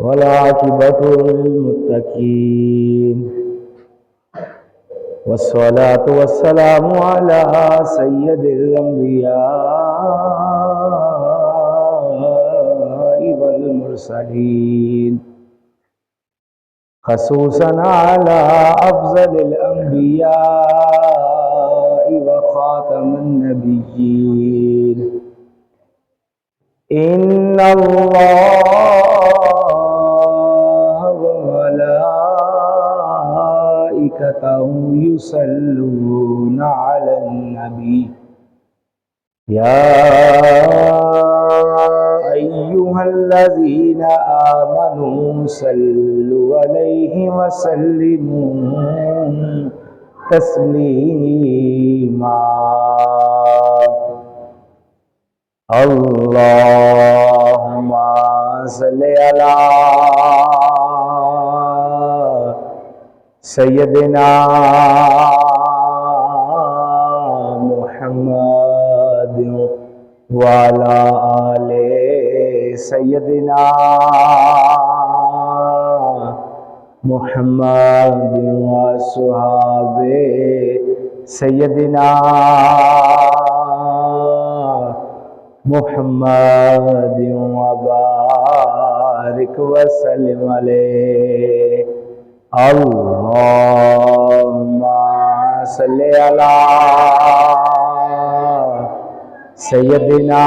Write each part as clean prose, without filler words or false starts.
والعاقبة للمتقين والصلاة والسلام على سيد الأنبياء والمرسلين خصوصا على أفضل الأنبياء وخاتم النبيين إن الله وملائكته يصلون على النبي يا أيها الذين آمنوا صلوا عليه وسلموا تسليما اللهم صل على سيدنا محمد وعلى آل سيدنا محمد وصحاب سيدنا محمد وبارك وسلم عليه اللهم صل على سيدنا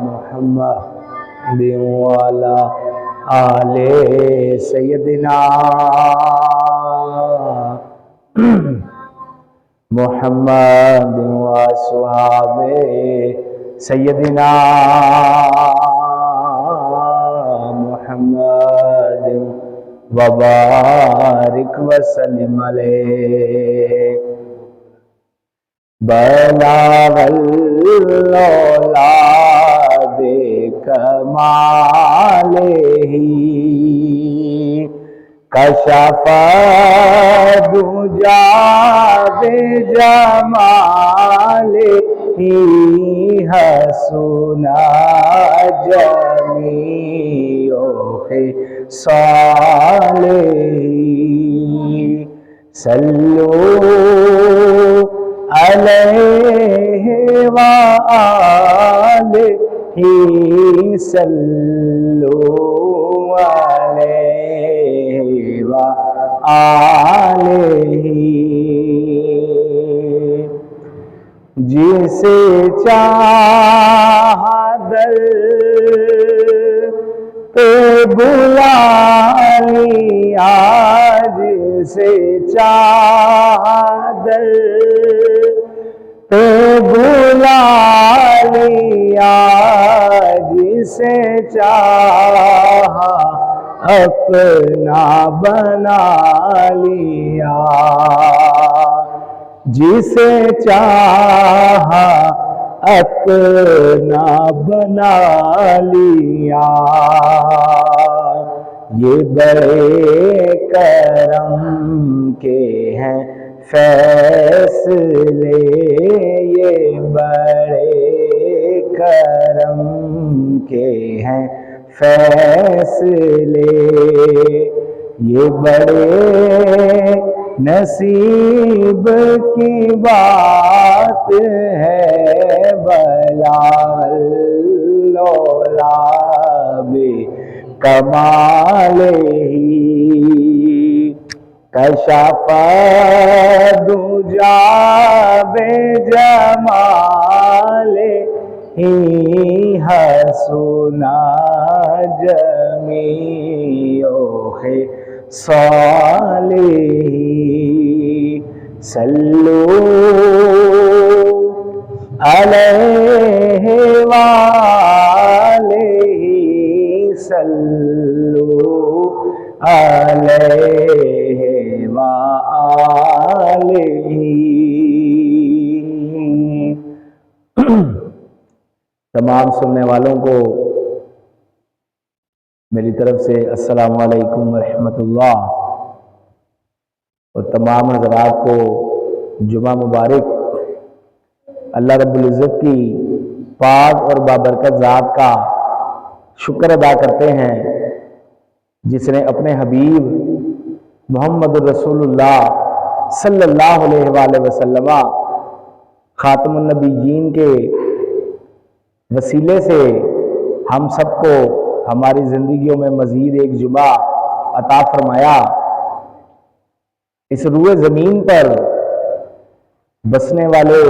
محمد وعلى آل سيدنا محمد وصحاب سيدنا محمد وبارك وسلم عليه بلاغ الأولاد كماله کشف دجا بجمالہ حسنا جمیع خصالہ صلوا علیہ وآلہ صلوا علیہ وآلہ جسے چاہا در پہ بلا لیا جسے چاہا در پہ بلا لیا جسے چاہا اپنا بنا لیا جسے چاہا اپنا بنا لیا یہ بڑے کرم کے ہیں فیصلے یہ بڑے کرم کے ہیں فیصلے یہ بڑے نصیب کی بات ہے بلاغ الأولاد کمالہ کشف دجا بجمالہ حسنا جمیع خصالہ صلوا علیہ وآلہ صلوا علیہ وآلہ تمام سننے والوں کو میری طرف سے السلام علیکم ورحمۃ اللہ، اور تمام حضرات کو جمعہ مبارک۔ اللہ رب العزت کی پاک اور بابرکت ذات کا شکر ادا کرتے ہیں جس نے اپنے حبیب محمد رسول اللہ صلی اللہ علیہ وآلہ وسلم خاتم النبیین کے وسیلے سے ہم سب کو ہماری زندگیوں میں مزید ایک جمعہ عطا فرمایا۔ اس روئے زمین پر بسنے والے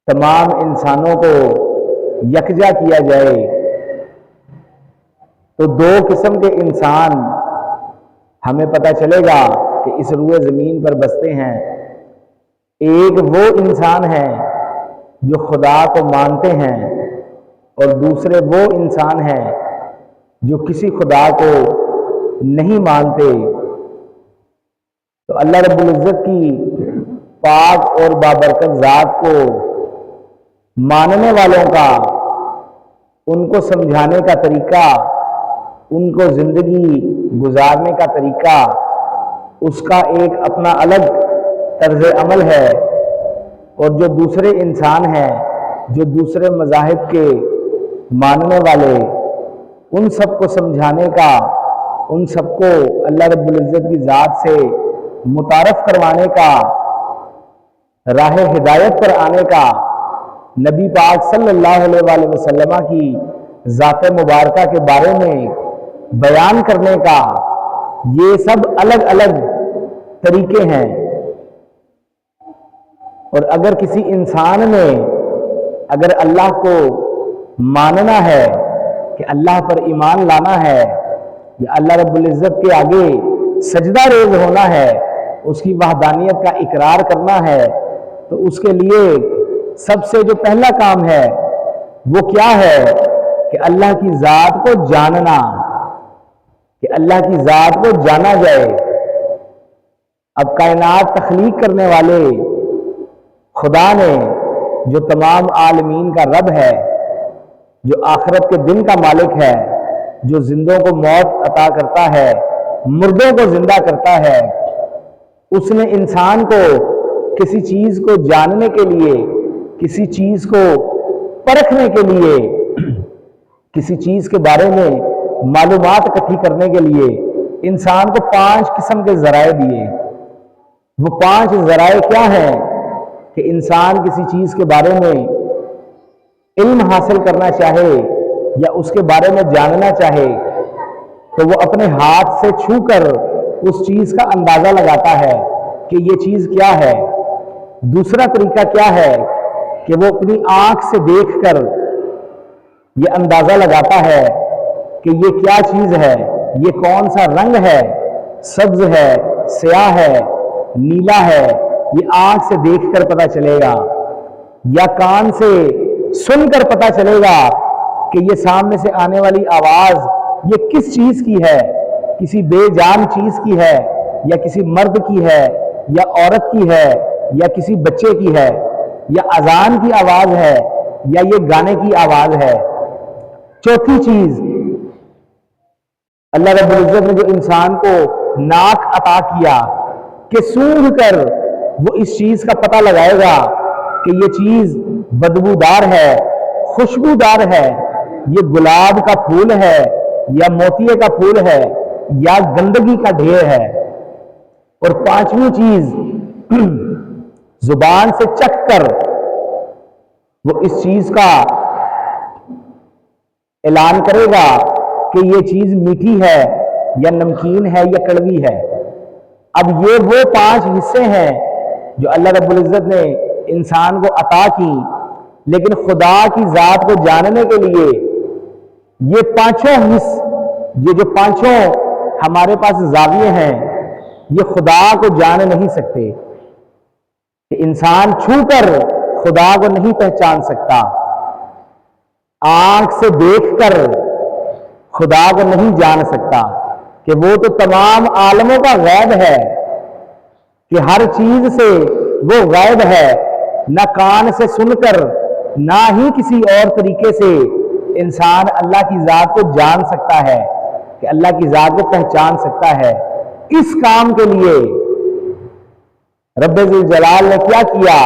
تمام انسانوں کو یکجا کیا جائے تو دو قسم کے انسان ہمیں پتہ چلے گا کہ اس روئے زمین پر بستے ہیں۔ ایک وہ انسان ہے جو خدا کو مانتے ہیں اور دوسرے وہ انسان ہیں جو کسی خدا کو نہیں مانتے۔ تو اللہ رب العزت کی پاک اور بابرکت ذات کو ماننے والوں کا، ان کو سمجھانے کا طریقہ، ان کو زندگی گزارنے کا طریقہ، اس کا ایک اپنا الگ طرز عمل ہے، اور جو دوسرے انسان ہیں جو دوسرے مذاہب کے ماننے والے، ان سب کو سمجھانے کا، ان سب کو اللہ رب العزت کی ذات سے متعارف کروانے کا، راہ ہدایت پر آنے کا، نبی پاک صلی اللہ علیہ وآلہ وسلم کی ذات مبارکہ کے بارے میں بیان کرنے کا، یہ سب الگ الگ طریقے ہیں۔ اور اگر کسی انسان میں اگر اللہ کو ماننا ہے کہ اللہ پر ایمان لانا ہے یا اللہ رب العزت کے آگے سجدہ ریز ہونا ہے، اس کی وحدانیت کا اقرار کرنا ہے، تو اس کے لیے سب سے جو پہلا کام ہے وہ کیا ہے کہ اللہ کی ذات کو جاننا، کہ اللہ کی ذات کو جانا جائے۔ اب کائنات تخلیق کرنے والے خدا نے، جو تمام عالمین کا رب ہے، جو آخرت کے دن کا مالک ہے، جو زندوں کو موت عطا کرتا ہے، مردوں کو زندہ کرتا ہے، اس نے انسان کو کسی چیز کو جاننے کے لیے، کسی چیز کو پرکھنے کے لیے، کسی چیز کے بارے میں معلومات اکٹھی کرنے کے لیے انسان کو 5 قسم کے ذرائع دیے۔ وہ 5 ذرائع کیا ہیں کہ انسان کسی چیز کے بارے میں علم حاصل کرنا چاہے یا اس کے بارے میں جاننا چاہے تو وہ اپنے ہاتھ سے چھو کر اس چیز کا اندازہ لگاتا ہے کہ یہ چیز کیا ہے۔ دوسرا طریقہ کیا ہے کہ وہ اپنی آنکھ سے دیکھ کر یہ اندازہ لگاتا ہے کہ یہ کیا چیز ہے، یہ کون سا رنگ ہے، سبز ہے، سیاہ ہے، نیلا ہے، یہ آنکھ سے دیکھ کر پتہ چلے گا، یا کان سے سن کر پتہ چلے گا کہ یہ سامنے سے آنے والی آواز یہ کس چیز کی ہے، کسی بے جان چیز کی ہے، یا کسی مرد کی ہے، یا عورت کی ہے، یا کسی بچے کی ہے، یا اذان کی آواز ہے، یا یہ گانے کی آواز ہے۔ چوتھی چیز، اللہ رب العزت نے جو انسان کو ناک عطا کیا کہ سونگھ کر وہ اس چیز کا پتہ لگائے گا کہ یہ چیز بدبودار ہے، خوشبودار ہے، یہ گلاب کا پھول ہے یا موتیے کا پھول ہے یا گندگی کا ڈھیر ہے۔ اور 5ویں چیز، زبان سے چکھ کر وہ اس چیز کا اعلان کرے گا کہ یہ چیز میٹھی ہے یا نمکین ہے یا کڑوی ہے۔ اب یہ وہ 5 حصے ہیں جو اللہ رب العزت نے انسان کو عطا کی، لیکن خدا کی ذات کو جاننے کے لیے یہ 5 یہ جو 5 ہمارے پاس زاویے ہیں، یہ خدا کو جان نہیں سکتے، کہ انسان چھو کر خدا کو نہیں پہچان سکتا، آنکھ سے دیکھ کر خدا کو نہیں جان سکتا، کہ وہ تو تمام عالموں کا غیب ہے، کہ ہر چیز سے وہ غائب ہے، نہ کان سے سن کر نہ ہی کسی اور طریقے سے انسان اللہ کی ذات کو جان سکتا ہے، کہ اللہ کی ذات کو پہچان سکتا ہے۔ اس کام کے لیے رب ذوالجلال نے کیا کیا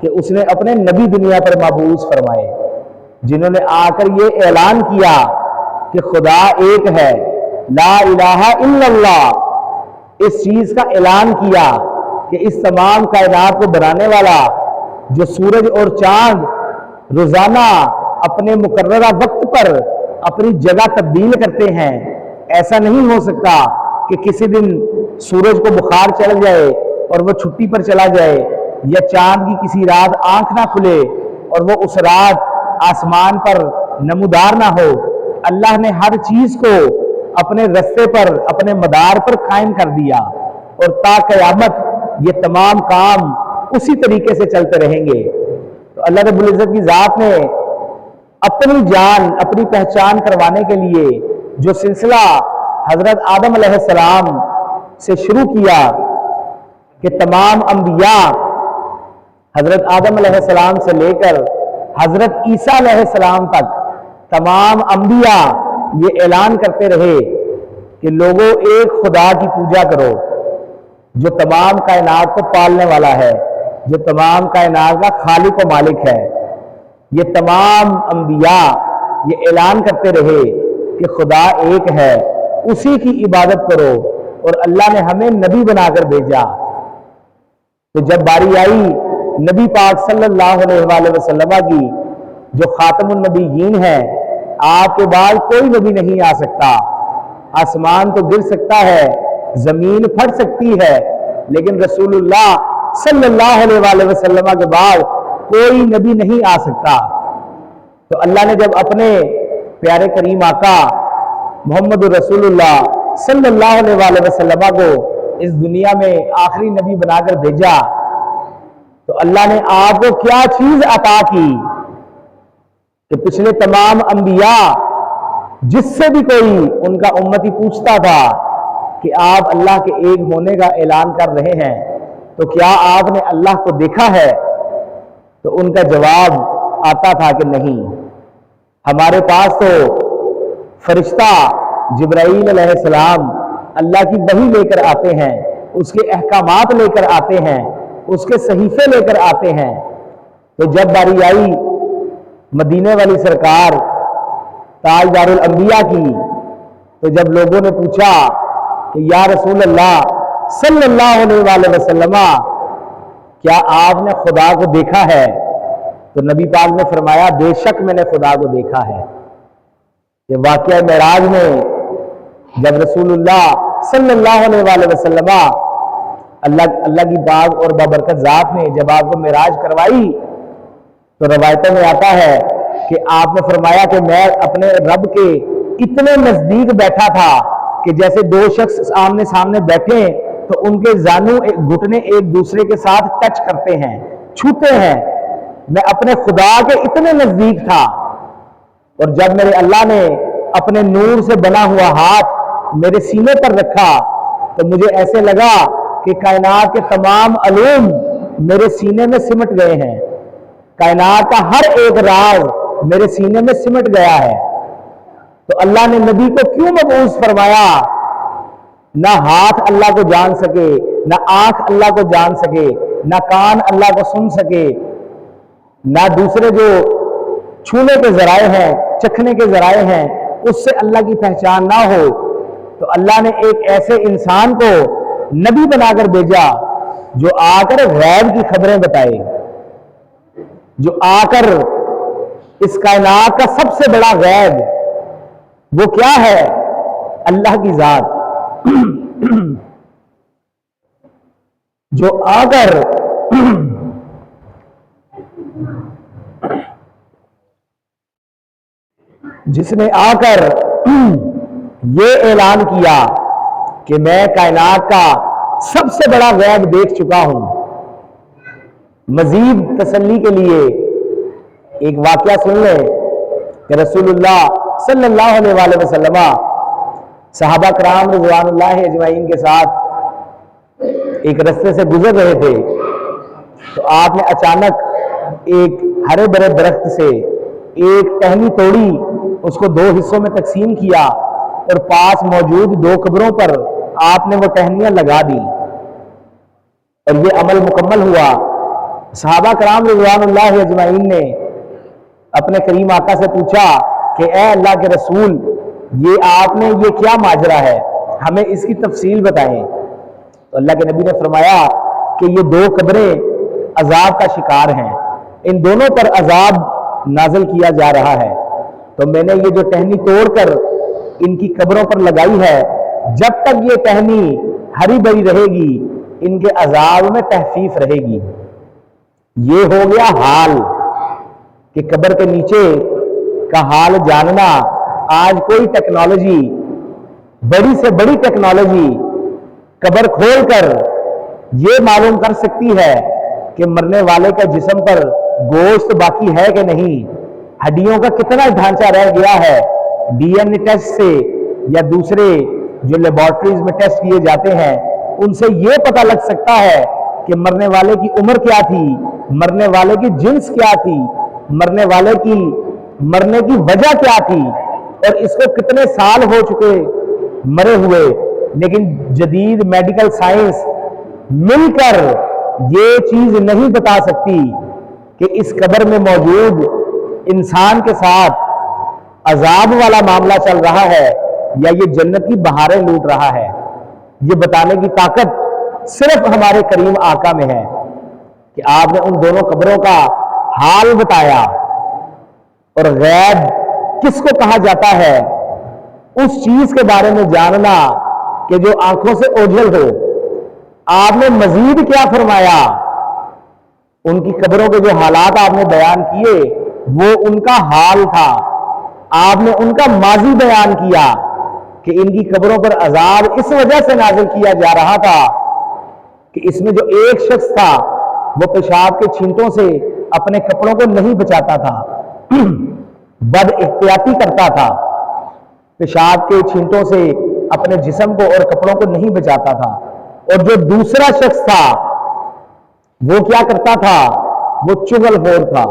کہ اس نے اپنے نبی دنیا پر مبعوث فرمائے، جنہوں نے آ کر یہ اعلان کیا کہ خدا ایک ہے، لا الہ الا اللہ، اس چیز کا اعلان کیا کہ اس تمام کائنات کو بنانے والا، جو سورج اور چاند روزانہ اپنے مقررہ وقت پر اپنی جگہ تبدیل کرتے ہیں، ایسا نہیں ہو سکتا کہ کسی دن سورج کو بخار چڑھ جائے اور وہ چھٹی پر چلا جائے، یا چاند کی کسی رات آنکھ نہ کھلے اور وہ اس رات آسمان پر نمودار نہ ہو۔ اللہ نے ہر چیز کو اپنے رستے پر، اپنے مدار پر قائم کر دیا، اور تا قیامت یہ تمام کام اسی طریقے سے چلتے رہیں گے۔ تو اللہ رب العزت کی ذات نے اپنی جان، اپنی پہچان کروانے کے لیے جو سلسلہ حضرت آدم علیہ السلام سے شروع کیا کہ تمام انبیاء حضرت آدم علیہ السلام سے لے کر حضرت عیسیٰ علیہ السلام تک تمام انبیاء یہ اعلان کرتے رہے کہ لوگوں ایک خدا کی پوجا کرو جو تمام کائنات کو پالنے والا ہے، جو تمام کائنات کا خالق و مالک ہے۔ یہ تمام انبیاء یہ اعلان کرتے رہے کہ خدا ایک ہے، اسی کی عبادت کرو، اور اللہ نے ہمیں نبی بنا کر بھیجا۔ تو جب باری آئی نبی پاک صلی اللہ علیہ وآلہ وسلم کی، جو خاتم النبیین ہے، آپ کے بعد کوئی نبی نہیں آ سکتا۔ آسمان تو گر سکتا ہے، زمین پھٹ سکتی ہے، لیکن رسول اللہ صلی اللہ علیہ وآلہ وسلم کے بعد کوئی نبی نہیں آ سکتا۔ تو اللہ نے جب اپنے پیارے کریم آقا محمد رسول اللہ صلی اللہ علیہ وآلہ وسلم کو اس دنیا میں آخری نبی بنا کر بھیجا، تو اللہ نے آپ کو کیا چیز عطا کی کہ پچھلے تمام انبیاء جس سے بھی کوئی ان کا امتی پوچھتا تھا کہ آپ اللہ کے ایک ہونے کا اعلان کر رہے ہیں، تو کیا آپ نے اللہ کو دیکھا ہے؟ تو ان کا جواب آتا تھا کہ نہیں، ہمارے پاس تو فرشتہ جبرائیل علیہ السلام اللہ کی وحی لے کر آتے ہیں، اس کے احکامات لے کر آتے ہیں، اس کے صحیفے لے کر آتے ہیں۔ تو جب باری آئی مدینے والی سرکار تاجدار الانبیاء کی، تو جب لوگوں نے پوچھا کہ یا رسول اللہ صلی اللہ علیہ وآلہ وسلم، کیا آپ نے خدا کو دیکھا ہے؟ تو نبی پاک نے فرمایا بے شک میں نے خدا کو دیکھا ہے۔ یہ واقعہ معراج میں جب رسول اللہ صلی اللہ علیہ وآلہ وسلم اللہ کی پاک اور بابرکت ذات نے جب آپ کو معراج کروائی، تو روایتوں میں آتا ہے کہ آپ نے فرمایا کہ میں اپنے رب کے اتنے نزدیک بیٹھا تھا کہ جیسے دو شخص آمنے سامنے بیٹھے تو ان کے زانو گھٹنے ایک دوسرے کے ساتھ ٹچ کرتے ہیں، چھوتے ہیں، میں اپنے خدا کے اتنے نزدیک تھا۔ اور جب میرے اللہ نے اپنے نور سے بنا ہوا ہاتھ میرے سینے پر رکھا تو مجھے ایسے لگا کہ کائنات کے تمام علوم میرے سینے میں سمٹ گئے ہیں، کائنات کا ہر ایک راز میرے سینے میں سمٹ گیا ہے۔ تو اللہ نے نبی کو کیوں مبعوث فرمایا؟ نہ ہاتھ اللہ کو جان سکے، نہ آنکھ اللہ کو جان سکے، نہ کان اللہ کو سن سکے، نہ دوسرے جو چھونے کے ذرائع ہیں، چکھنے کے ذرائع ہیں، اس سے اللہ کی پہچان نہ ہو، تو اللہ نے ایک ایسے انسان کو نبی بنا کر بھیجا جو آ کر غیب کی خبریں بتائے، جو آ کر اس کائنات کا سب سے بڑا غیب وہ کیا ہے؟ اللہ کی ذات، جو آ کر جس نے آ کر یہ اعلان کیا کہ میں کائنات کا سب سے بڑا غیب دیکھ چکا ہوں۔ مزید تسلی کے لیے ایک واقعہ سن لیں کہ رسول اللہ صلی اللہ علیہ وآلہ وسلم صحابہ کرام رضوان اللہ اجمعین کے ساتھ ایک رستے سے گزر رہے تھے، تو آپ نے اچانک ایک ہرے بھرے درخت سے ایک ٹہنی توڑی، اس کو دو حصوں میں تقسیم کیا اور پاس موجود دو قبروں پر آپ نے وہ ٹہنیاں لگا دی، اور یہ عمل مکمل ہوا۔ صحابہ کرام رضوان اللہ اجمعین نے اپنے کریم آقا سے پوچھا کہ اے اللہ کے رسول، یہ آپ نے یہ کیا ماجرا ہے، ہمیں اس کی تفصیل بتائیں۔ تو اللہ کے نبی نے فرمایا کہ یہ دو قبریں عذاب کا شکار ہیں، ان دونوں پر عذاب نازل کیا جا رہا ہے، تو میں نے یہ جو ٹہنی توڑ کر ان کی قبروں پر لگائی ہے، جب تک یہ ٹہنی ہری بھری رہے گی ان کے عذاب میں تخفیف رہے گی۔ یہ ہو گیا حال کہ قبر کے نیچے کا حال جاننا۔ آج کوئی ٹیکنالوجی، بڑی سے بڑی ٹیکنالوجی قبر کھول کر یہ معلوم کر سکتی ہے کہ مرنے والے کا جسم پر گوشت باقی ہے کہ نہیں، ہڈیوں کا کتنا ڈھانچہ رہ گیا ہے۔ ڈی این اے ٹیسٹ سے یا دوسرے جو لیبارٹریز میں ٹیسٹ کیے جاتے ہیں ان سے یہ پتہ لگ سکتا ہے کہ مرنے والے کی عمر کیا تھی، مرنے والے کی جنس کیا تھی، مرنے والے کی مرنے کی وجہ کیا تھی، اور اس کو کتنے سال ہو چکے مرے ہوئے۔ لیکن جدید میڈیکل سائنس مل کر یہ چیز نہیں بتا سکتی کہ اس قبر میں موجود انسان کے ساتھ عذاب والا معاملہ چل رہا ہے یا یہ جنت کی بہاریں لوٹ رہا ہے۔ یہ بتانے کی طاقت صرف ہمارے کریم آقا میں ہے کہ آپ نے ان دونوں قبروں کا حال بتایا۔ اور غیب کس کو کہا جاتا ہے؟ اس چیز کے بارے میں جاننا کہ جو آنکھوں سے اوجھل ہو۔ آپ نے مزید کیا فرمایا؟ ان کی قبروں کے جو حالات آپ نے بیان کیے وہ ان کا حال تھا۔ آپ نے ان کا ماضی بیان کیا کہ ان کی قبروں پر عذاب اس وجہ سے نازل کیا جا رہا تھا کہ اس میں جو ایک شخص تھا وہ پیشاب کے چھینٹوں سے اپنے کپڑوں کو نہیں بچاتا تھا، بد احتیاطی کرتا تھا، پیشاب کے چھینٹوں سے اپنے جسم کو اور کپڑوں کو نہیں بچاتا تھا۔ اور جو دوسرا شخص تھا وہ کیا کرتا تھا؟ وہ چغل خور تھا،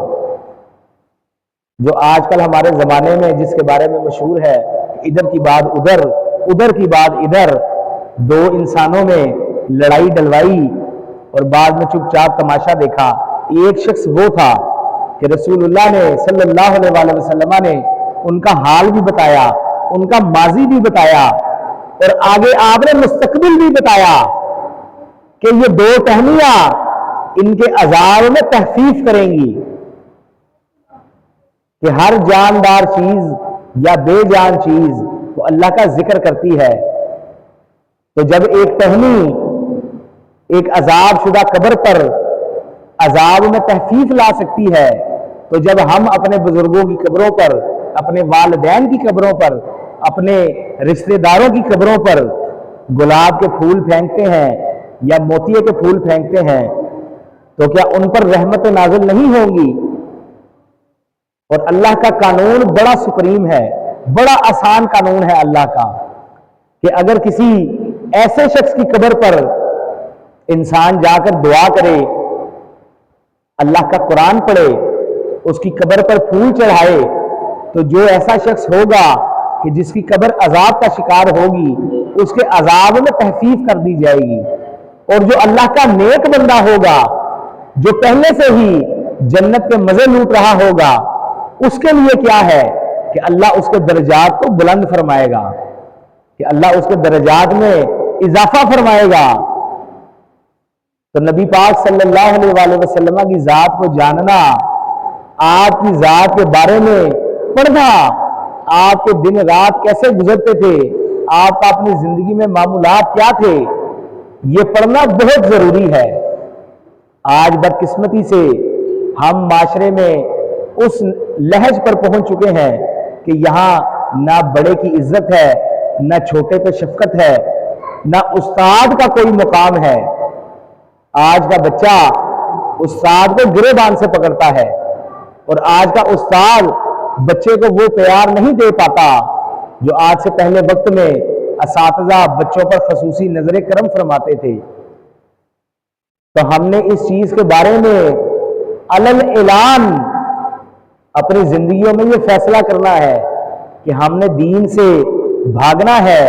جو آج کل ہمارے زمانے میں جس کے بارے میں مشہور ہے، ادھر کی بات ادھر، ادھر کی بات ادھر، دو انسانوں میں لڑائی ڈلوائی اور بعد میں چپ چاپ تماشا دیکھا۔ ایک شخص وہ تھا کہ رسول اللہ نے صلی اللہ علیہ وآلہ وسلم نے ان کا حال بھی بتایا، ان کا ماضی بھی بتایا، اور آگے آپ نے مستقبل بھی بتایا کہ یہ دو ٹہنیاں ان کے عذاب میں تخفیف کریں گی، کہ ہر جاندار چیز یا بے جان چیز وہ اللہ کا ذکر کرتی ہے۔ تو جب ایک ٹہنی ایک عذاب شدہ قبر پر عذاب میں تخفیف لا سکتی ہے، تو جب ہم اپنے بزرگوں کی قبروں پر، اپنے والدین کی قبروں پر، اپنے رشتہ داروں کی قبروں پر گلاب کے پھول پھینکتے ہیں یا موتیے کے پھول پھینکتے ہیں، تو کیا ان پر رحمت نازل نہیں ہوں گی؟ اور اللہ کا قانون بڑا سپریم ہے، بڑا آسان قانون ہے اللہ کا، کہ اگر کسی ایسے شخص کی قبر پر انسان جا کر دعا کرے، اللہ کا قرآن پڑھے، اس کی قبر پر پھول چڑھائے، تو جو ایسا شخص ہوگا کہ جس کی قبر عذاب کا شکار ہوگی اس کے عذاب میں تخفیف کر دی جائے گی۔ اور جو اللہ کا نیک بندہ ہوگا، جو پہلے سے ہی جنت کے مزے لوٹ رہا ہوگا، اس کے لیے کیا ہے کہ اللہ اس کے درجات کو بلند فرمائے گا، کہ اللہ اس کے درجات میں اضافہ فرمائے گا۔ تو نبی پاک صلی اللہ علیہ وآلہ وسلم کی ذات کو جاننا، آپ کی ذات کے بارے میں پڑھنا، آپ کے دن رات کیسے گزرتے تھے، آپ کا اپنی زندگی میں معمولات کیا تھے، یہ پڑھنا بہت ضروری ہے۔ آج بدقسمتی سے ہم معاشرے میں اس لہج پر پہنچ چکے ہیں کہ یہاں نہ بڑے کی عزت ہے، نہ چھوٹے پہ شفقت ہے، نہ استاد کا کوئی مقام ہے۔ آج کا بچہ استاد کو گریبان سے پکڑتا ہے، اور آج کا استاد بچے کو وہ پیار نہیں دے پاتا جو آج سے پہلے وقت میں اساتذہ بچوں پر خصوصی نظر کرم فرماتے تھے۔ تو ہم نے اس چیز کے بارے میں علل اعلان اپنی زندگیوں میں یہ فیصلہ کرنا ہے کہ ہم نے دین سے بھاگنا ہے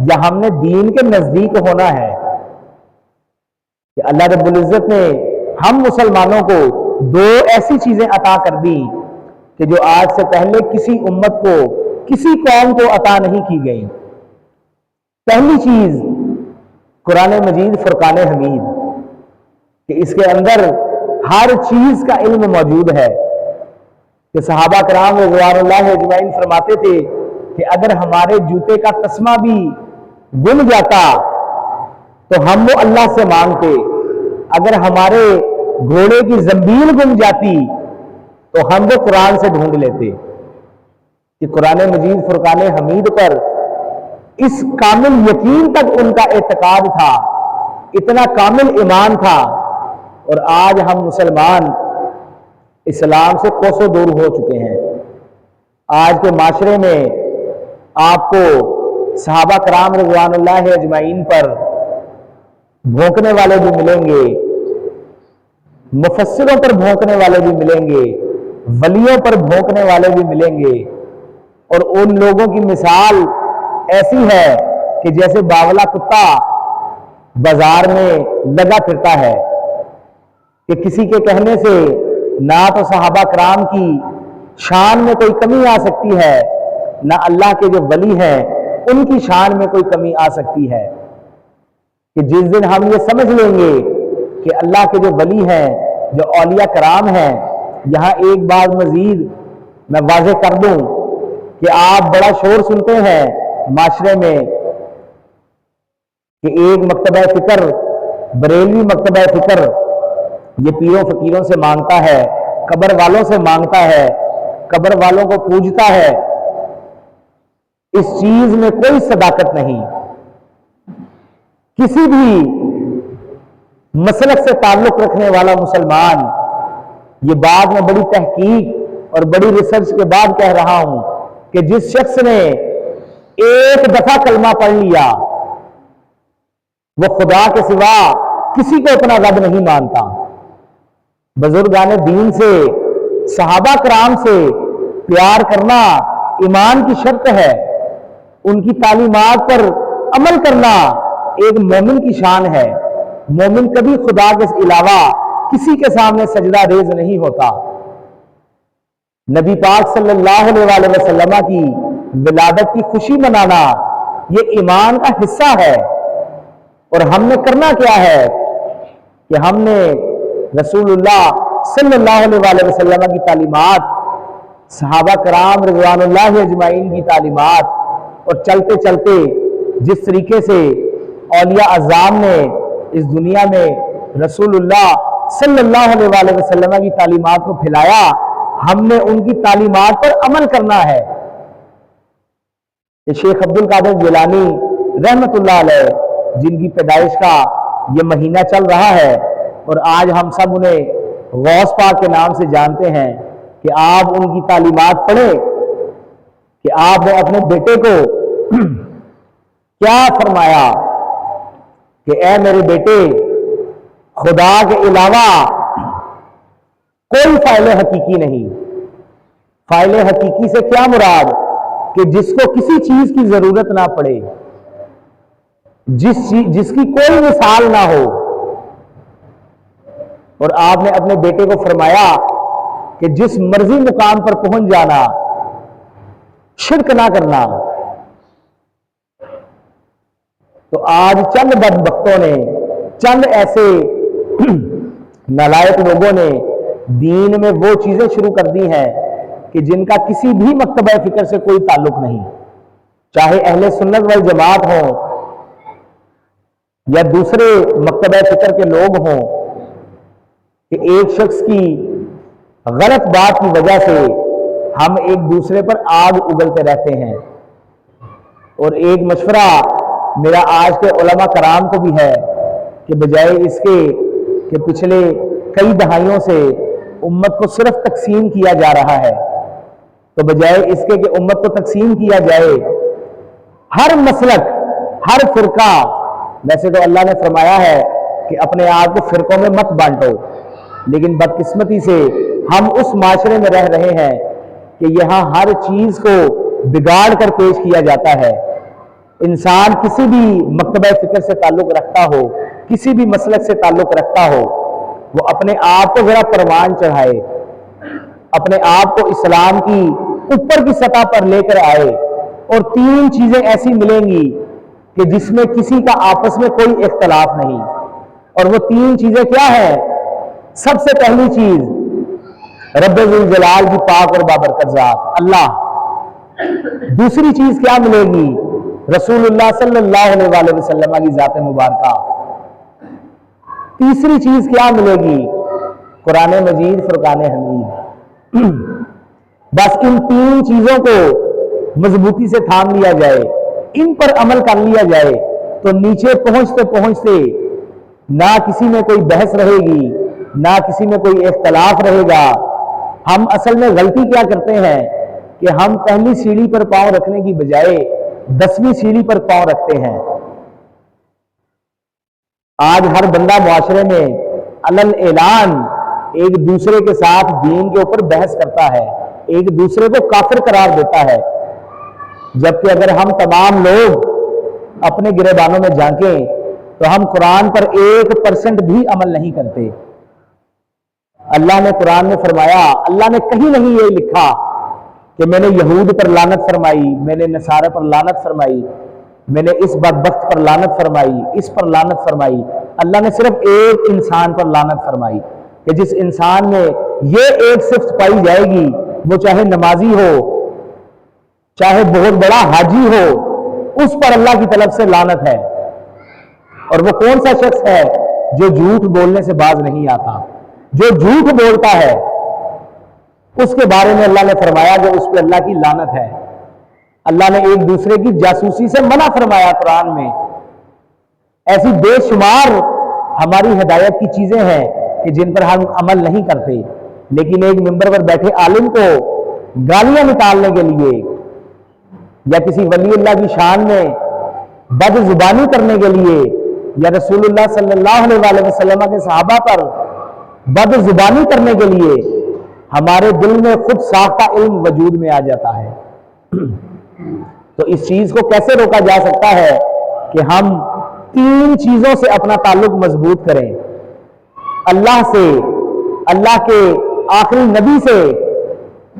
یا ہم نے دین کے نزدیک ہونا ہے۔ کہ اللہ رب العزت نے ہم مسلمانوں کو دو ایسی چیزیں عطا کر دی کہ جو آج سے پہلے کسی امت کو، کسی قوم کو عطا نہیں کی گئی۔ پہلی چیز قرآن مجید فرقان حمید، کہ اس کے اندر ہر چیز کا علم موجود ہے، کہ صحابہ کرام رضوان اللہ اجمعین فرماتے تھے کہ اگر ہمارے جوتے کا تسمہ بھی گم جاتا تو ہم وہ اللہ سے مانگتے، اگر ہمارے گھوڑے کی زنبیل گم جاتی تو ہم وہ قرآن سے ڈھونڈ لیتے۔ کہ قرآن مجید فرقان حمید پر اس کامل یقین تک ان کا اعتقاد تھا، اتنا کامل ایمان تھا، اور آج ہم مسلمان اسلام سے کوسوں دور ہو چکے ہیں۔ آج کے معاشرے میں آپ کو صحابہ کرام رضوان اللہ اجمعین پر بھونکنے والے بھی ملیں گے، مفسروں پر بھونکنے والے بھی ملیں گے، ولیوں پر بھونکنے والے بھی ملیں گے، اور ان لوگوں کی مثال ایسی ہے کہ جیسے باولا کتا بازار میں لگا پھرتا ہے، کہ کسی کے کہنے سے نہ تو صحابہ کرام کی شان میں کوئی کمی آ سکتی ہے، نہ اللہ کے جو ولی ہیں ان کی شان میں کوئی کمی آ سکتی ہے۔ کہ جس دن ہم یہ سمجھ لیں گے کہ اللہ کے جو ولی ہیں، جو اولیاء کرام ہیں، یہاں ایک بات مزید میں واضح کر دوں کہ آپ بڑا شور سنتے ہیں معاشرے میں کہ ایک مکتبہ فکر، بریلوی مکتبہ فکر، یہ پیروں فقیروں سے مانگتا ہے، قبر والوں سے مانگتا ہے، قبر والوں کو پوجتا ہے۔ اس چیز میں کوئی صداقت نہیں۔ کسی بھی مسلک سے تعلق رکھنے والا مسلمان، یہ بات میں بڑی تحقیق اور بڑی ریسرچ کے بعد کہہ رہا ہوں کہ جس شخص نے ایک دفعہ کلمہ پڑھ لیا وہ خدا کے سوا کسی کو اپنا رب نہیں مانتا۔ بزرگان دین سے، صحابہ کرام سے پیار کرنا ایمان کی شرط ہے، ان کی تعلیمات پر عمل کرنا ایک مومن کی شان ہے۔ مومن کبھی خدا کے علاوہ کسی کے سامنے سجدہ ریز نہیں ہوتا۔ نبی پاک صلی اللہ علیہ وسلم کی ولادت کی خوشی منانا یہ ایمان کا حصہ ہے، اور ہم نے کرنا کیا ہے کہ ہم نے رسول اللہ صلی اللہ علیہ وسلم کی تعلیمات، صحابہ کرام رضوان اللہ اجمعین کی تعلیمات، اور چلتے چلتے جس طریقے سے اولیاء اعظام نے اس دنیا میں رسول اللہ صلی اللہ علیہ وسلم کی تعلیمات کو پھیلایا، ہم نے ان کی تعلیمات پر عمل کرنا ہے۔ کہ شیخ عبد القادر جیلانی رحمت اللہ علیہ، جن کی پیدائش کا یہ مہینہ چل رہا ہے، اور آج ہم سب انہیں غوث پاک کے نام سے جانتے ہیں، کہ آپ ان کی تعلیمات پڑھیں کہ آپ نے اپنے بیٹے کو کیا فرمایا کہ اے میرے بیٹے، خدا کے علاوہ کوئی فاعل حقیقی نہیں۔ فاعل حقیقی سے کیا مراد؟ کہ جس کو کسی چیز کی ضرورت نہ پڑے، جس کی کوئی مثال نہ ہو۔ اور آپ نے اپنے بیٹے کو فرمایا کہ جس مرضی مقام پر پہنچ جانا، شرک نہ کرنا۔ تو آج چند بدبختوں نے، چند ایسے نالائق لوگوں نے دین میں وہ چیزیں شروع کر دی ہیں کہ جن کا کسی بھی مکتبہ فکر سے کوئی تعلق نہیں، چاہے اہل سنت والجماعت ہوں یا دوسرے مکتبہ فکر کے لوگ ہوں، کہ ایک شخص کی غلط بات کی وجہ سے ہم ایک دوسرے پر آگ اگلتے رہتے ہیں۔ اور ایک مشورہ میرا آج کے علماء کرام کو بھی ہے کہ بجائے اس کے کہ پچھلے کئی دہائیوں سے امت کو صرف تقسیم کیا جا رہا ہے، تو بجائے اس کے کہ امت کو تقسیم کیا جائے، ہر مسلک، ہر فرقہ، ویسے تو اللہ نے فرمایا ہے کہ اپنے آپ کو فرقوں میں مت بانٹو، لیکن بدقسمتی سے ہم اس معاشرے میں رہ رہے ہیں کہ یہاں ہر چیز کو بگاڑ کر پیش کیا جاتا ہے۔ انسان کسی بھی مکتبہ فکر سے تعلق رکھتا ہو، کسی بھی مسلک سے تعلق رکھتا ہو، وہ اپنے آپ کو ذرا پروان چڑھائے اپنے آپ کو اسلام کی اوپر کی سطح پر لے کر آئے، اور 3 چیزیں ایسی ملیں گی کہ جس میں کسی کا آپس میں کوئی اختلاف نہیں، اور وہ 3 چیزیں کیا ہیں؟ سب سے پہلی چیز رب ذوالجلال کی پاک اور بابرکت ذات اللہ، دوسری چیز کیا ملے گی؟ رسول اللہ صلی اللہ علیہ وسلم کی ذات مبارکہ، تیسری چیز کیا ملے گی؟ قرآن مجید فرقان حمید۔ بس ان 3 چیزوں کو مضبوطی سے تھام لیا جائے، ان پر عمل کر لیا جائے، تو نیچے پہنچتے پہنچتے نہ کسی میں کوئی بحث رہے گی، نہ کسی میں کوئی اختلاف رہے گا۔ ہم اصل میں غلطی کیا کرتے ہیں کہ ہم پہلی سیڑھی پر پاؤں رکھنے کی بجائے 10ویں سیڑھی پر پاؤں رکھتے ہیں۔ آج ہر بندہ معاشرے میں علل اعلان ایک دوسرے کے ساتھ دین کے اوپر بحث کرتا ہے، ایک دوسرے کو کافر قرار دیتا ہے، جبکہ اگر ہم تمام لوگ اپنے گریبانوں میں جھانکیں تو ہم قرآن پر 1% بھی عمل نہیں کرتے۔ اللہ نے قرآن میں فرمایا، اللہ نے کہیں نہیں یہ لکھا کہ میں نے یہود پر لعنت فرمائی، میں نے نصارہ پر لعنت فرمائی، میں نے اس بدبخت پر لعنت فرمائی، اس پر لعنت فرمائی۔ اللہ نے صرف ایک انسان پر لعنت فرمائی کہ جس انسان میں یہ ایک صفت پائی جائے گی، وہ چاہے نمازی ہو، چاہے بہت بڑا حاجی ہو، اس پر اللہ کی طرف سے لعنت ہے۔ اور وہ کون سا شخص ہے؟ جو جھوٹ بولنے سے باز نہیں آتا، جو جھوٹ بولتا ہے اس کے بارے میں اللہ نے فرمایا کہ اس پہ اللہ کی لعنت ہے۔ اللہ نے ایک دوسرے کی جاسوسی سے منع فرمایا قرآن میں۔ ایسی بے شمار ہماری ہدایت کی چیزیں ہیں کہ جن پر ہم عمل نہیں کرتے، لیکن ایک ممبر پر بیٹھے عالم کو گالیاں نکالنے کے لیے یا کسی ولی اللہ کی شان میں بد زبانی کرنے کے لیے یا رسول اللہ صلی اللہ علیہ وسلم کے صحابہ پر بد زبانی کرنے کے لیے ہمارے دل میں خود ساختہ علم وجود میں آ جاتا ہے۔ تو اس چیز کو کیسے روکا جا سکتا ہے کہ ہم 3 چیزوں سے اپنا تعلق مضبوط کریں، اللہ سے، اللہ کے آخری نبی سے،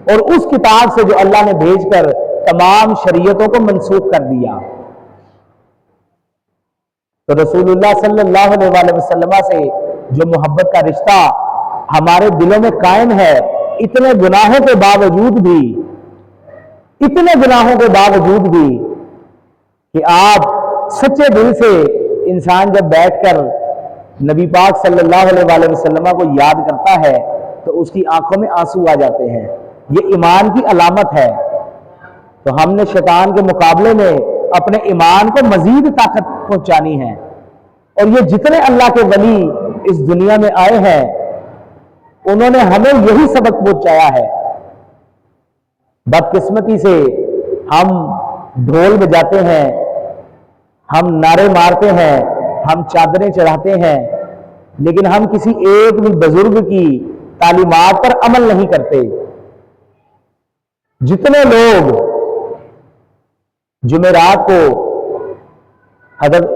اور اس کتاب سے جو اللہ نے بھیج کر تمام شریعتوں کو منسوخ کر دیا۔ تو رسول اللہ صلی اللہ علیہ وسلم سے جو محبت کا رشتہ ہمارے دلوں میں قائم ہے، اتنے گناہوں کے باوجود بھی، اتنے گناہوں کے باوجود بھی کہ آپ سچے دل سے انسان جب بیٹھ کر نبی پاک صلی اللہ علیہ وسلم کو یاد کرتا ہے تو اس کی آنکھوں میں آنسو آ جاتے ہیں، یہ ایمان کی علامت ہے۔ تو ہم نے شیطان کے مقابلے میں اپنے ایمان کو مزید طاقت پہنچانی ہے، اور یہ جتنے اللہ کے ولی اس دنیا میں آئے ہیں انہوں نے ہمیں یہی سبق پہنچایا ہے۔ بدقسمتی سے ہم ڈھول بجاتے ہیں، ہم نعرے مارتے ہیں، ہم چادریں چڑھاتے ہیں، لیکن ہم کسی ایک بھی بزرگ کی تعلیمات پر عمل نہیں کرتے۔ جتنے لوگ جمعرات کو حضرت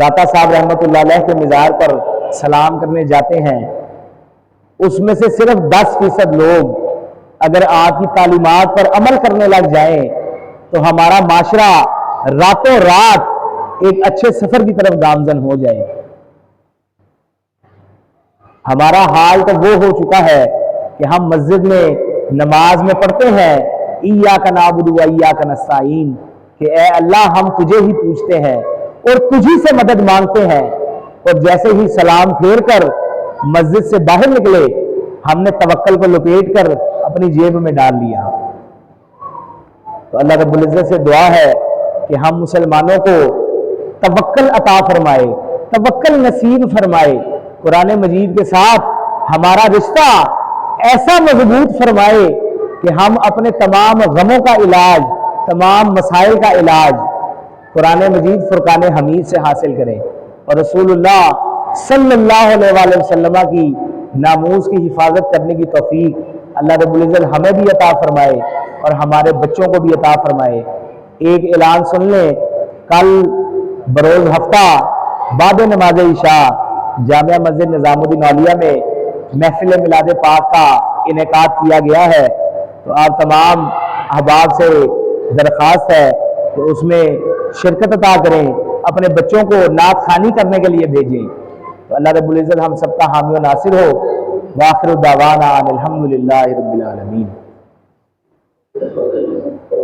داتا صاحب رحمت اللہ علیہ کے مزار پر سلام کرنے جاتے ہیں، اس میں سے صرف 10% لوگ اگر آپ کی تعلیمات پر عمل کرنے لگ جائیں تو ہمارا معاشرہ راتوں رات ایک اچھے سفر کی طرف گامزن ہو جائے۔ ہمارا حال تو وہ ہو چکا ہے کہ ہم مسجد میں نماز میں پڑھتے ہیں ایاک نعبد و ایاک نستعین، کہ اے اللہ ہم تجھے ہی پوچھتے ہیں اور تجھی سے مدد مانگتے ہیں، اور جیسے ہی سلام پھیر کر مسجد سے باہر نکلے ہم نے توکل کو لپیٹ کر اپنی جیب میں ڈال لیا۔ تو اللہ رب العزت سے دعا ہے کہ ہم مسلمانوں کو توکل عطا فرمائے، توکل نصیب فرمائے، قرآن مجید کے ساتھ ہمارا رشتہ ایسا مضبوط فرمائے کہ ہم اپنے تمام غموں کا علاج، تمام مسائل کا علاج قرآن مجید فرقان حمید سے حاصل کریں، اور رسول اللہ صلی اللہ علیہ وسلم کی ناموس کی حفاظت کرنے کی توفیق اللہ رب العزت ہمیں بھی عطا فرمائے اور ہمارے بچوں کو بھی عطا فرمائے۔ ایک اعلان سن لیں، کل بروز ہفتہ بعد نماز عشاء جامعہ مسجد نظام الدین اولیاء میں محفل میلاد پاک کا انعقاد کیا گیا ہے، تو آپ تمام احباب سے درخواست ہے کہ اس میں شرکت عطا کریں، اپنے بچوں کو نعت خوانی کرنے کے لیے بھیجیں۔ تو اللہ رب العزت ہم سب کا حامی و ناصر ہو۔ وآخر دعوانا الحمدللہ رب العالمین۔